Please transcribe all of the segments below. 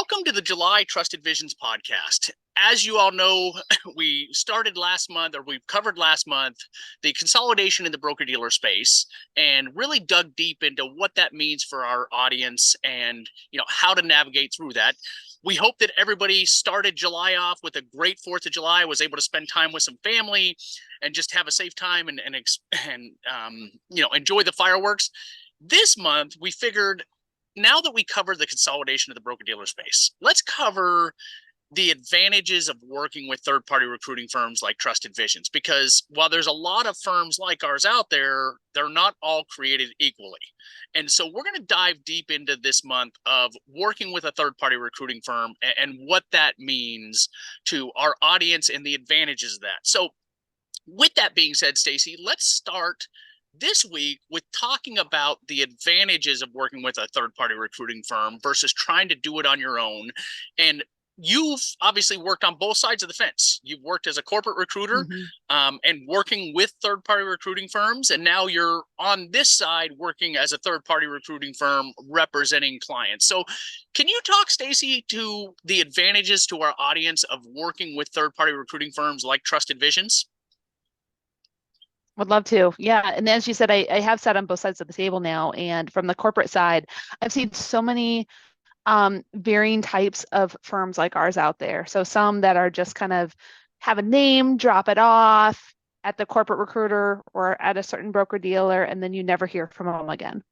Welcome to the July Trusted Visions podcast. As you all know, we started last month, or we've covered last month, the consolidation in the broker-dealer space and really dug deep into what that means for our audience and, how to navigate through that. We hope that everybody started July off with a great 4th of July, was able to spend time with some family and just have a safe time and enjoy the fireworks. This month, we figured, now that we covered the consolidation of the broker-dealer space, let's cover the advantages of working with third-party recruiting firms like Trusted Visions, because while there's a lot of firms like ours out there, they're not all created equally. And so we're going to dive deep into this month of working with a third-party recruiting firm and what that means to our audience and the advantages of that. So with that being said, Stacey, let's start this week with talking about the advantages of working with a third-party recruiting firm versus trying to do it on your own. And you've obviously worked on both sides of the fence. You've worked as a corporate recruiter and working with third-party recruiting firms, and now you're on this side working as a third-party recruiting firm representing clients. So can you talk, Stacey, to the advantages to our audience of working with third-party recruiting firms like Trusted Visions? Would love to. Yeah. And as you said, I have sat on both sides of the table now. And from the corporate side, I've seen so many varying types of firms like ours out there. So some that are just kind of have a name, drop it off at the corporate recruiter or at a certain broker dealer, and then you never hear from them again.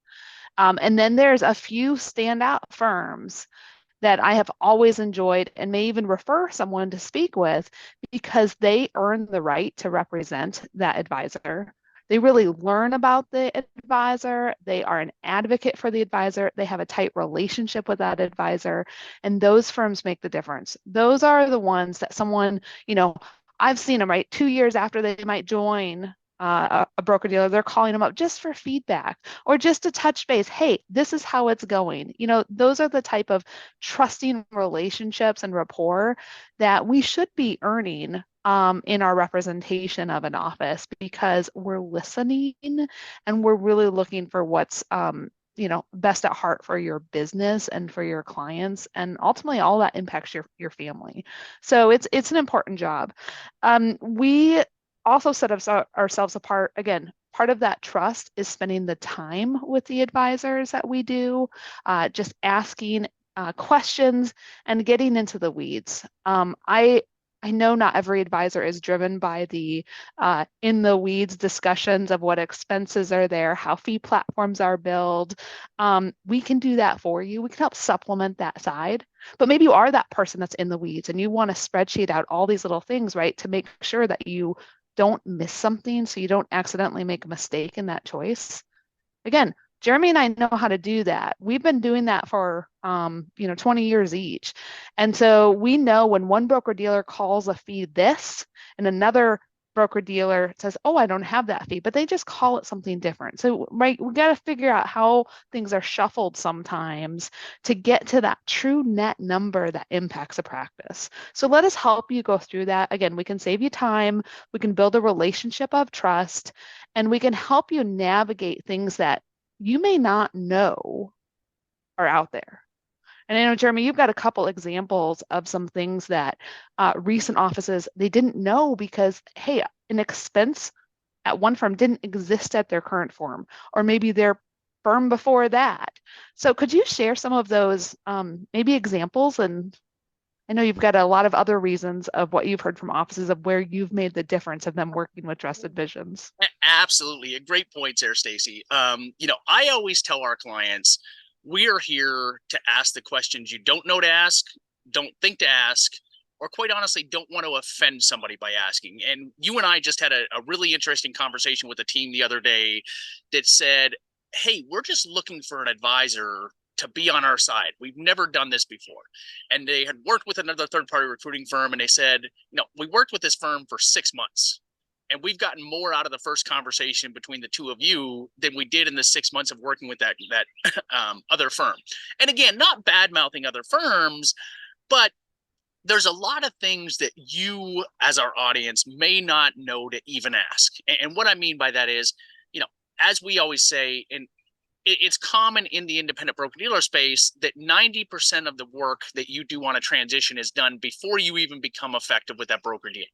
And then there's a few standout firms that I have always enjoyed and may even refer someone to speak with because they earn the right to represent that advisor. They really learn about the advisor. They are an advocate for the advisor. They have a tight relationship with that advisor. And those firms make the difference. Those are the ones that someone, I've seen them, right? 2 years after they might join a broker dealer, they're calling them up just for feedback or just to touch base. Hey, this is how it's going. Those are the type of trusting relationships and rapport that we should be earning in our representation of an office, because we're listening and we're really looking for what's best at heart for your business and for your clients, and ultimately all that impacts your family. So it's an important job. We also set ourselves apart. Again, part of that trust is spending the time with the advisors that we do, just asking questions and getting into the weeds. I know not every advisor is driven by the in the weeds discussions of what expenses are there, how fee platforms are billed. We can do that for you. We can help supplement that side. But maybe you are that person that's in the weeds and you want to spreadsheet out all these little things, right, to make sure that you don't miss something so you don't accidentally make a mistake in that choice. Again, Jeremy and I know how to do that. We've been doing that for 20 years each. And so we know when one broker dealer calls a fee this and another broker dealer says, oh, I don't have that fee, but they just call it something different. So, right, we got to figure out how things are shuffled sometimes to get to that true net number that impacts a practice. So let us help you go through that. Again, we can save you time, we can build a relationship of trust, and we can help you navigate things that you may not know are out there. And I know, Jeremy, you've got a couple examples of some things that recent offices, they didn't know because, hey, an expense at one firm didn't exist at their current firm, or maybe their firm before that. So could you share some of those maybe examples? And I know you've got a lot of other reasons of what you've heard from offices of where you've made the difference of them working with Trusted Visions. Absolutely. A great point there, Stacey. I always tell our clients, we are here to ask the questions you don't know to ask, don't think to ask, or quite honestly, don't want to offend somebody by asking. And you and I just had a really interesting conversation with a team the other day that said, hey, we're just looking for an advisor to be on our side. We've never done this before. And they had worked with another third-party recruiting firm, and they said, we worked with this firm for 6 months. And we've gotten more out of the first conversation between the two of you than we did in the 6 months of working with that other firm. And again, not bad mouthing other firms, but there's a lot of things that you as our audience may not know to even ask. And what I mean by that is, as we always say, it's common in the independent broker-dealer space that 90% of the work that you do on a transition is done before you even become effective with that broker-dealer,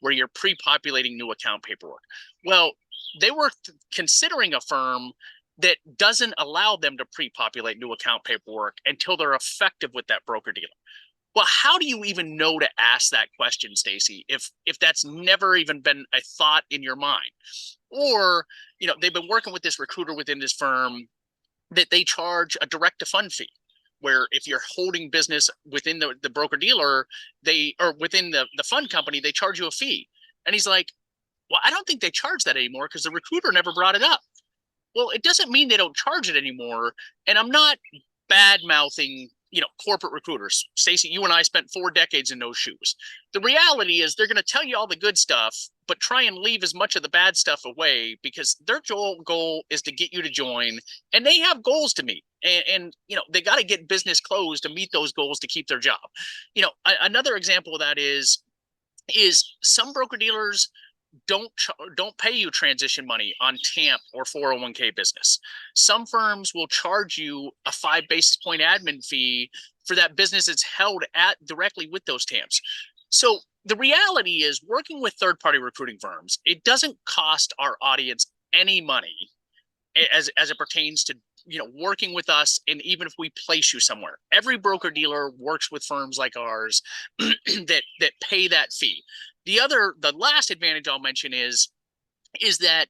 where you're pre-populating new account paperwork. Well, they were considering a firm that doesn't allow them to pre-populate new account paperwork until they're effective with that broker-dealer. Well, how do you even know to ask that question, Stacey, if that's never even been a thought in your mind? Or, they've been working with this recruiter within this firm that they charge a direct to fund fee, where if you're holding business within the broker dealer, or within the fund company, they charge you a fee. And he's like, well, I don't think they charge that anymore because the recruiter never brought it up. Well, it doesn't mean they don't charge it anymore. And I'm not bad mouthing, corporate recruiters. Stacey, you and I spent 4 decades in those shoes. The reality is they're going to tell you all the good stuff, but try and leave as much of the bad stuff away because their goal is to get you to join, and they have goals to meet. And they got to get business closed to meet those goals to keep their job. Another example of that is some broker dealers don't pay you transition money on TAMP or 401k business. Some firms will charge you a 5 basis point admin fee for that business that's held directly with those TAMPs. So the reality is, working with third-party recruiting firms, it doesn't cost our audience any money as it pertains to working with us. And even if we place you somewhere, every broker dealer works with firms like ours that pay that fee. The last advantage I'll mention is that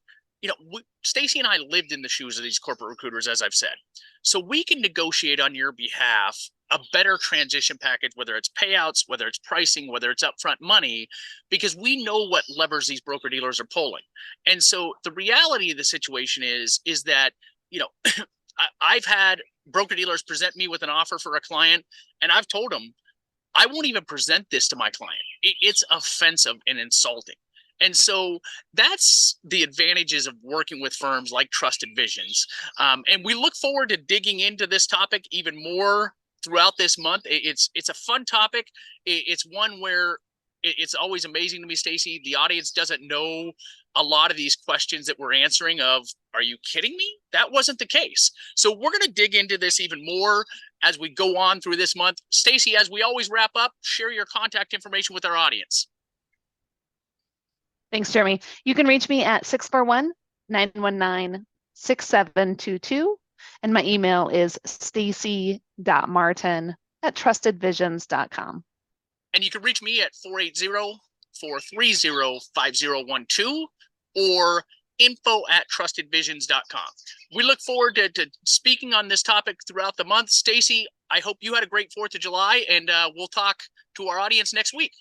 Stacey and I lived in the shoes of these corporate recruiters, as I've said, so we can negotiate on your behalf a better transition package, whether it's payouts, whether it's pricing, whether it's upfront money, because we know what levers these broker dealers are pulling. And so the reality of the situation is that I've had broker dealers present me with an offer for a client, and I've told them, I won't even present this to my client. It's offensive and insulting. And so that's the advantages of working with firms like Trusted Visions. And we look forward to digging into this topic even more throughout this month. It's a fun topic. It's one where it's always amazing to me, Stacey. The audience doesn't know a lot of these questions that we're answering of, are you kidding me? That wasn't the case. So we're going to dig into this even more as we go on through this month. Stacey, as we always wrap up, share your contact information with our audience. Thanks, Jeremy. You can reach me at 641-919-6722. And my email is stacy.martin@trustedvisions.com. And you can reach me at 480-430-5012 or info@trustedvisions.com. We look forward to speaking on this topic throughout the month. Stacey, I hope you had a great 4th of July, and we'll talk to our audience next week.